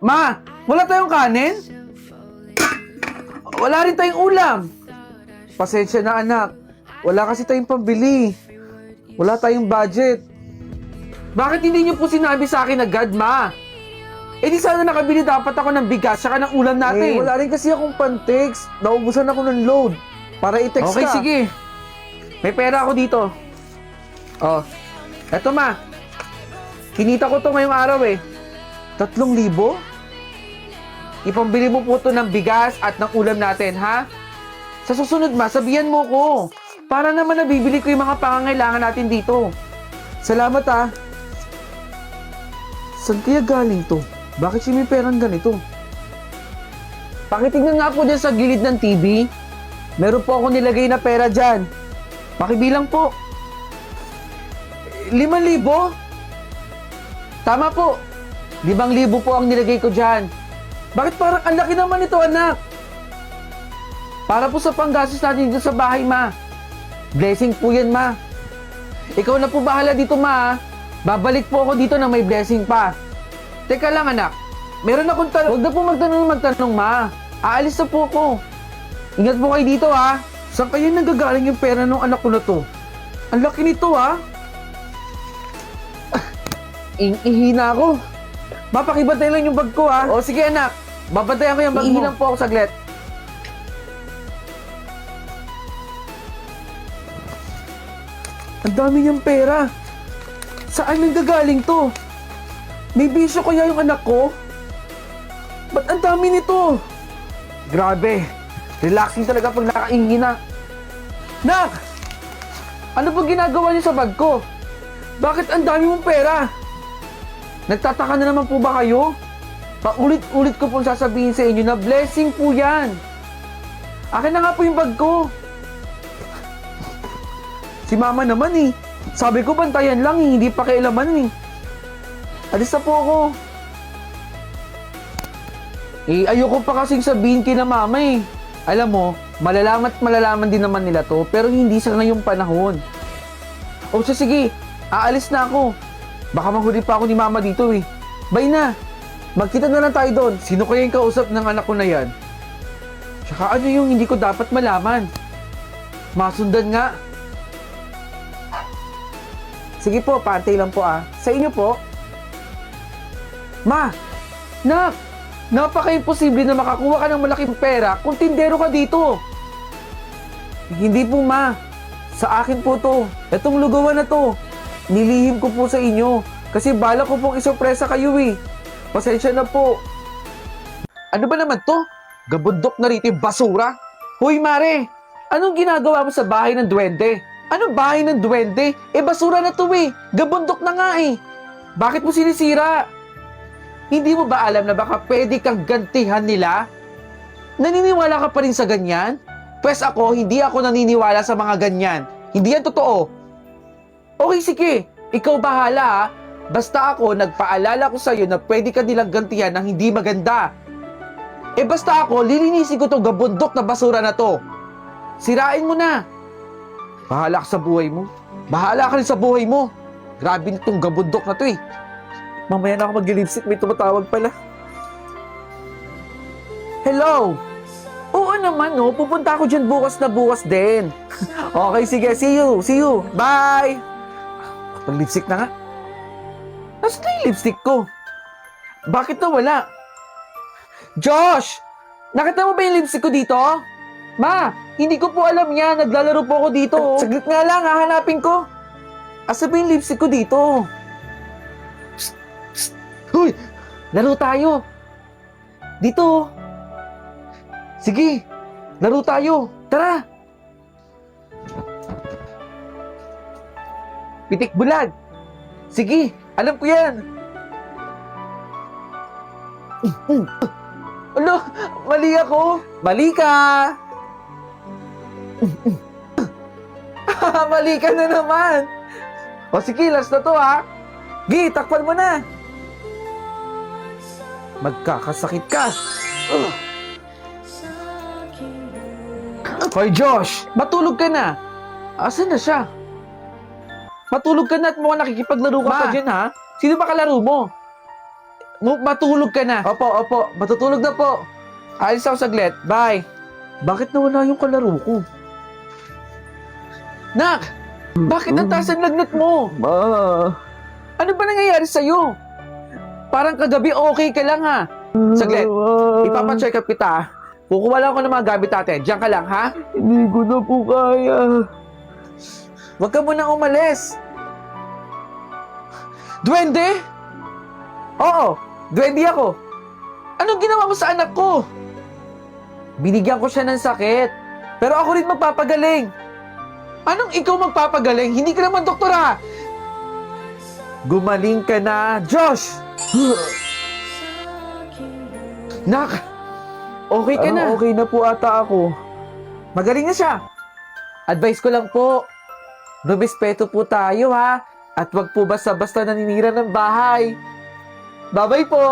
Ma, wala tayong kanin? Wala rin tayong ulam. Pasensya na anak. Wala kasi tayong pambili. Wala tayong budget. Bakit hindi niyo po sinabi sa akin agad, ma? Eh di sana nakabili dapat ako ng bigas saka ng ulam natin. Wala rin kasi akong pan-text. Naubusan ako ng load. Para i-text Okay, ka. sige. May pera ako dito. Oh, eto ma. Kinita ko to ngayong araw eh. 3,000? Ipambili mo po to ng bigas at ng ulam natin, ha? Sa susunod ma, sabihan mo ko. Para naman nabibili ko yung mga pangangailangan natin dito. Salamat ah. Saan kaya galing to? Bakit siya may perang ganito? Pakitignan nga po dyan sa gilid ng TV. Meron po ako nilagay na pera dyan. Pakibilang po. 5,000? Tama po. 5,000 po ang nilagay ko dyan. Bakit parang ang laki naman ito, anak? Para po sa panggastos natin dito sa bahay, ma. Blessing po yan, ma. Ikaw na po bahala dito, ma. Babalik po ako dito na may blessing pa. Teka lang, anak. Meron akong tanong. Huwag na po magtanong, ma. Aalis na po ako. Ingat po kayo dito, ha. Saan kayo nanggagaling yung pera ng anak ko na to? Ang laki nito, ha. Ihina ako. Mapakibantay lang yung bag ko, ha. O, sige, anak. Babantayan ko yung bag mo. Ihilang po ako saglit. Ang dami niyang pera. Saan nanggagaling to? May bisyo kaya yung anak ko? Ba't ang dami nito? Grabe. Relaxing talaga pag nakaingi na. Nak! Ano ba ginagawa niyo sa bag ko? Bakit ang dami mong pera? Nagtataka na naman po ba kayo? Paulit-ulit ko pong sasabihin sa inyo na blessing po yan. Akin na nga po yung bag ko. Si mama naman eh. Sabi ko bantayan lang eh, hindi pa kailaman eh. Alis na po ako. Eh, ayoko pa kasing sabihin kina mama eh. Alam mo, malalaman at malalaman din naman nila to, pero hindi sa ngayong panahon. O so, sige, aalis na ako. Baka mahuli pa ako ni mama dito eh. Bye na. Magkita na lang tayo doon. Sino kaya yung kausap ng anak ko na yan? Tsaka ano yung hindi ko dapat malaman? Masundan nga. Sige po, pantay lang po ah. Sa inyo po. Ma! Nak! Napaka-imposible na makakuha ka ng malaking pera kung tindero ka dito. Hindi po ma. Sa akin po to. Itong lugawan na to. Nilihim ko po sa inyo. Kasi bala ko pong isurpresa kayo eh. Pasensya na po. Ano ba naman to? Gabundok na rito yung basura. Hoy Mare! Anong ginagawa mo sa bahay ng duwende? Anong bahay ng duwende? Eh basura na to eh. Gabundok na nga eh. Bakit mo sinisira? Hindi mo ba alam na baka pwede kang gantihan nila? Naniniwala ka pa rin sa ganyan? Pwes ako, hindi ako naniniwala sa mga ganyan. Hindi yan totoo. Okay, sige. Ikaw bahala ha. Basta ako, nagpaalala ko sa'yo na pwede ka nilang gantihan ng hindi maganda. Eh basta ako, lilinisin ko tong gabundok na basura na to. Sirain mo na. Bahala ka sa buhay mo. Bahala ka rin sa buhay mo. Grabe nitong gabundok na to eh. Mamaya na ako mag-lipstick, may tumatawag pala. Hello? Oo naman no, pupunta ako dyan bukas na bukas din. Okay, sige, see you, bye! Pag-lipstick na nga. Nasaan na yung lipstick ko? Bakit nawala? Josh! Nakita mo ba yung lipstick ko dito? Ma, hindi ko po alam yan, naglalaro po ako dito. Saglit nga lang, hahanapin ko. Asa ba yung lipstick ko dito? Hoy! Laro tayo! Dito! Sige! Laro tayo! Tara! Pitik bulag! Sige! Alam ko yan! Ano? Mali ako! Mali ka! Mali ka na naman! O sige, last na to ha! Gi, takpan mo na! Magkakasakit ka! Hoy Josh, matulog ka na. Asan na siya? Matulog ka na at mukhang nakikipaglaro ka pa dyan ha? Sino ba kalaro mo? matulog ka na. Opo. Matutulog na po. Alis ako saglit. Bye. Bakit nawala yung kalaro ko? Nak! Bakit ang taas ang lagnat mo? Ma. Ano ba nangyayari sa'yo? Parang kagabi okay ka lang ha. Saglit. Ipapacheck up kita ha. Kukuha lang ako ng mga gamit natin. Diyan ka lang ha. Hindi ko na po kaya. Huwag ka munang umalis. Duwende? Oo, duwende ako. Anong ginawa mo sa anak ko? Binigyan ko siya ng sakit. Pero ako rin magpapagaling. Anong ikaw magpapagaling? Hindi ka naman doktora. Gumaling ka na, Josh! Nak! Okay ka na. Okay na po ata ako. Magaling na siya. Advice ko lang po, rumispeto po tayo ha. At wag po basta-basta naninira ng bahay. Bye-bye po!